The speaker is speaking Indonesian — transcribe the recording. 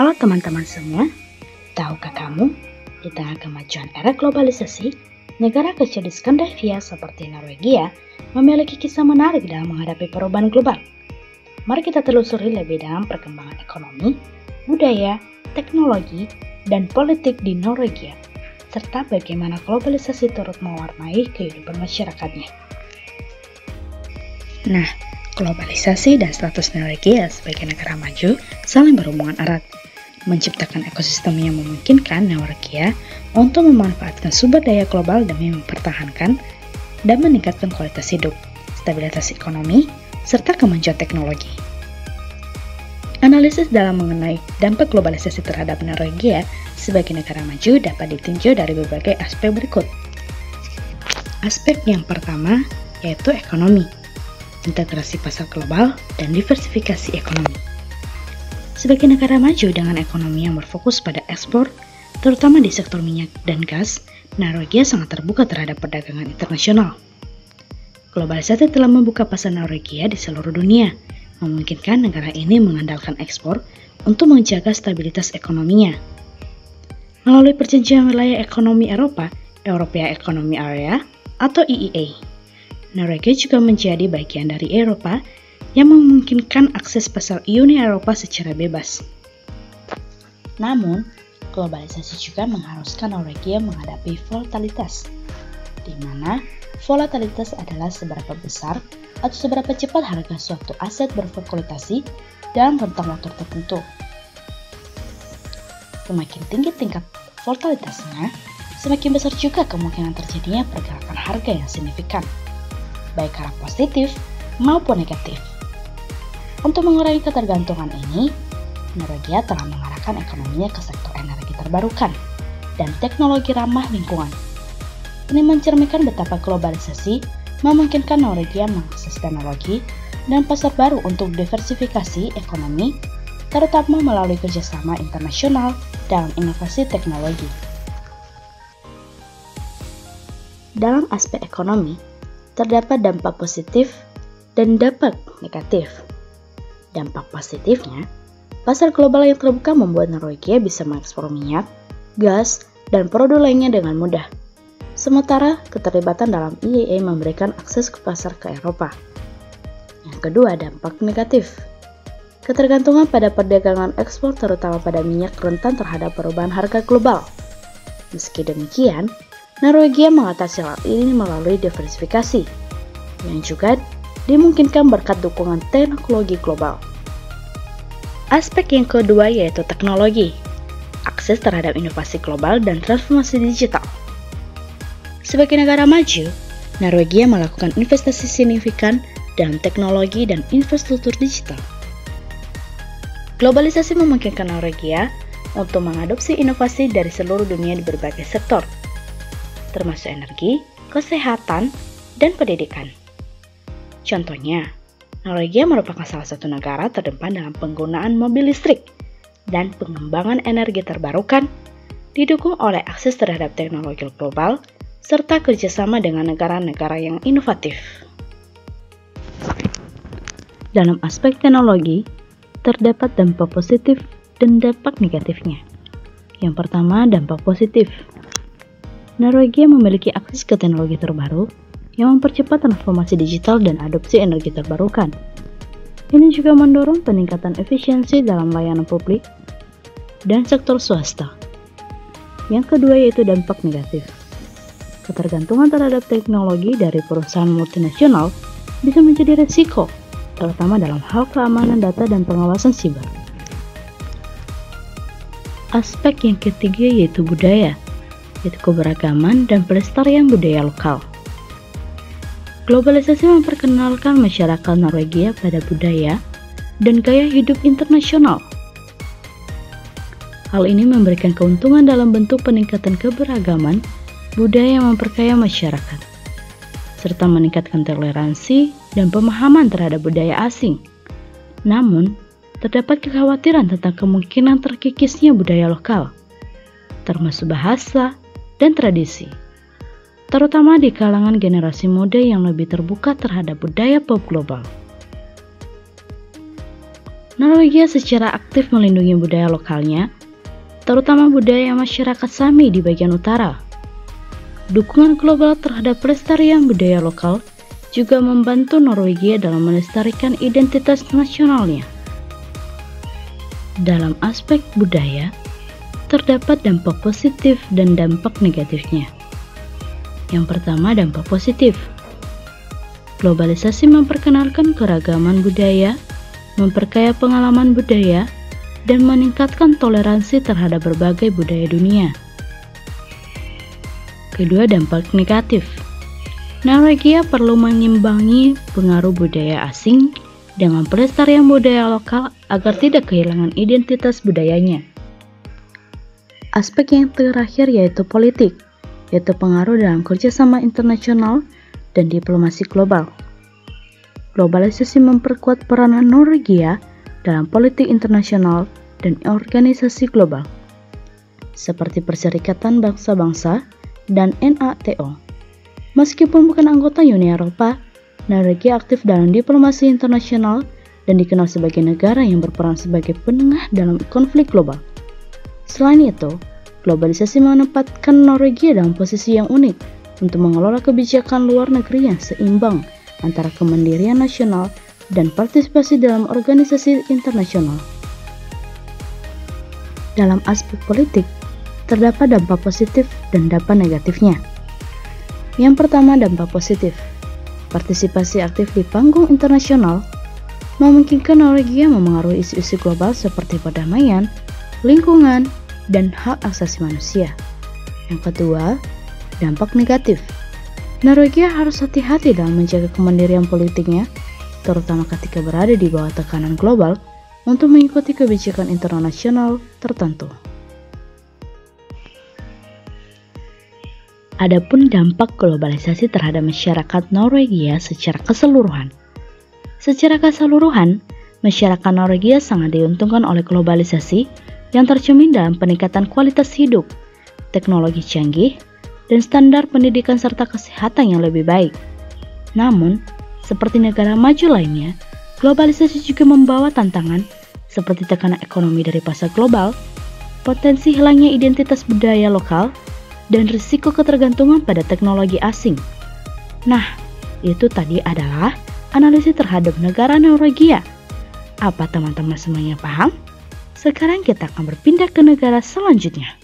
Halo teman-teman semua, tahukah kamu, di tengah kemajuan era globalisasi, negara kecil di Skandinavia seperti Norwegia memiliki kisah menarik dalam menghadapi perubahan global. Mari kita telusuri lebih dalam perkembangan ekonomi, budaya, teknologi, dan politik di Norwegia, serta bagaimana globalisasi turut mewarnai kehidupan masyarakatnya. Nah, globalisasi dan status Norwegia sebagai negara maju saling berhubungan erat, menciptakan ekosistem yang memungkinkan Norwegia untuk memanfaatkan sumber daya global demi mempertahankan dan meningkatkan kualitas hidup, stabilitas ekonomi, serta kemajuan teknologi. Analisis dalam mengenai dampak globalisasi terhadap Norwegia sebagai negara maju dapat ditinjau dari berbagai aspek berikut. Aspek yang pertama yaitu ekonomi, integrasi pasar global, dan diversifikasi ekonomi. Sebagai negara maju dengan ekonomi yang berfokus pada ekspor, terutama di sektor minyak dan gas, Norwegia sangat terbuka terhadap perdagangan internasional. Globalisasi telah membuka pasar Norwegia di seluruh dunia, memungkinkan negara ini mengandalkan ekspor untuk menjaga stabilitas ekonominya. Melalui Perjanjian Wilayah Ekonomi Eropa, European Economic Area, atau EEA, Norwegia juga menjadi bagian dari Eropa yang memungkinkan akses pasar Uni Eropa secara bebas. Namun, globalisasi juga mengharuskan Norwegia menghadapi volatilitas, di mana volatilitas adalah seberapa besar atau seberapa cepat harga suatu aset berfluktuasi dalam rentang waktu tertentu. Semakin tinggi tingkat volatilitasnya, semakin besar juga kemungkinan terjadinya pergerakan harga yang signifikan, baik arah positif maupun negatif. Untuk mengurangi ketergantungan ini, Norwegia telah mengarahkan ekonominya ke sektor energi terbarukan dan teknologi ramah lingkungan. Ini mencerminkan betapa globalisasi memungkinkan Norwegia mengakses teknologi dan pasar baru untuk diversifikasi ekonomi, terutama melalui kerjasama internasional dalam inovasi teknologi. Dalam aspek ekonomi, terdapat dampak positif dan dampak negatif. Dampak positifnya, pasar global yang terbuka membuat Norwegia bisa mengekspor minyak, gas, dan produk lainnya dengan mudah. Sementara, keterlibatan dalam EEA memberikan akses ke pasar ke Eropa. Yang kedua, dampak negatif. Ketergantungan pada perdagangan ekspor terutama pada minyak rentan terhadap perubahan harga global. Meski demikian, Norwegia mengatasi hal ini melalui diversifikasi, yang juga dimungkinkan berkat dukungan teknologi global. Aspek yang kedua yaitu teknologi, akses terhadap inovasi global dan transformasi digital. Sebagai negara maju, Norwegia melakukan investasi signifikan dalam teknologi dan infrastruktur digital. Globalisasi memungkinkan Norwegia untuk mengadopsi inovasi dari seluruh dunia di berbagai sektor, termasuk energi, kesehatan, dan pendidikan. Contohnya, Norwegia merupakan salah satu negara terdepan dalam penggunaan mobil listrik dan pengembangan energi terbarukan, didukung oleh akses terhadap teknologi global, serta kerjasama dengan negara-negara yang inovatif. Dalam aspek teknologi, terdapat dampak positif dan dampak negatifnya. Yang pertama, dampak positif. Norwegia memiliki akses ke teknologi terbaru yang mempercepat transformasi digital dan adopsi energi terbarukan. Ini juga mendorong peningkatan efisiensi dalam layanan publik dan sektor swasta. Yang kedua yaitu dampak negatif. Ketergantungan terhadap teknologi dari perusahaan multinasional bisa menjadi resiko, terutama dalam hal keamanan data dan pengawasan siber. Aspek yang ketiga yaitu budaya, yaitu keberagaman dan pelestarian budaya lokal. Globalisasi memperkenalkan masyarakat Norwegia pada budaya dan gaya hidup internasional. Hal ini memberikan keuntungan dalam bentuk peningkatan keberagaman budaya yang memperkaya masyarakat, serta meningkatkan toleransi dan pemahaman terhadap budaya asing. Namun, terdapat kekhawatiran tentang kemungkinan terkikisnya budaya lokal, termasuk bahasa dan tradisi, terutama di kalangan generasi muda yang lebih terbuka terhadap budaya pop global. Norwegia secara aktif melindungi budaya lokalnya, terutama budaya masyarakat Sami di bagian utara. Dukungan global terhadap pelestarian budaya lokal juga membantu Norwegia dalam melestarikan identitas nasionalnya. Dalam aspek budaya, terdapat dampak positif dan dampak negatifnya. Yang pertama, dampak positif. Globalisasi memperkenalkan keragaman budaya, memperkaya pengalaman budaya, dan meningkatkan toleransi terhadap berbagai budaya dunia. Kedua, dampak negatif. Norwegia perlu mengimbangi pengaruh budaya asing dengan pelestarian budaya lokal agar tidak kehilangan identitas budayanya. Aspek yang terakhir yaitu politik, yaitu pengaruh dalam kerjasama internasional dan diplomasi global. Globalisasi memperkuat peranan Norwegia dalam politik internasional dan organisasi global, seperti Perserikatan Bangsa-Bangsa dan NATO. Meskipun bukan anggota Uni Eropa, Norwegia aktif dalam diplomasi internasional dan dikenal sebagai negara yang berperan sebagai penengah dalam konflik global. Selain itu, globalisasi menempatkan Norwegia dalam posisi yang unik untuk mengelola kebijakan luar negeri yang seimbang antara kemandirian nasional dan partisipasi dalam organisasi internasional. Dalam aspek politik, terdapat dampak positif dan dampak negatifnya. Yang pertama, dampak positif. Partisipasi aktif di panggung internasional memungkinkan Norwegia memengaruhi isu-isu global seperti perdamaian, lingkungan, dan hak asasi manusia. Yang kedua, dampak negatif. Norwegia harus hati-hati dalam menjaga kemandirian politiknya, terutama ketika berada di bawah tekanan global untuk mengikuti kebijakan internasional tertentu. Adapun dampak globalisasi terhadap masyarakat Norwegia secara keseluruhan. Secara keseluruhan, masyarakat Norwegia sangat diuntungkan oleh globalisasi yang tercermin dalam peningkatan kualitas hidup, teknologi canggih, dan standar pendidikan serta kesehatan yang lebih baik. Namun, seperti negara maju lainnya, globalisasi juga membawa tantangan seperti tekanan ekonomi dari pasar global, potensi hilangnya identitas budaya lokal, dan risiko ketergantungan pada teknologi asing. Nah, itu tadi adalah analisis terhadap negara Norwegia. Apa teman-teman semuanya paham? Sekarang kita akan berpindah ke negara selanjutnya.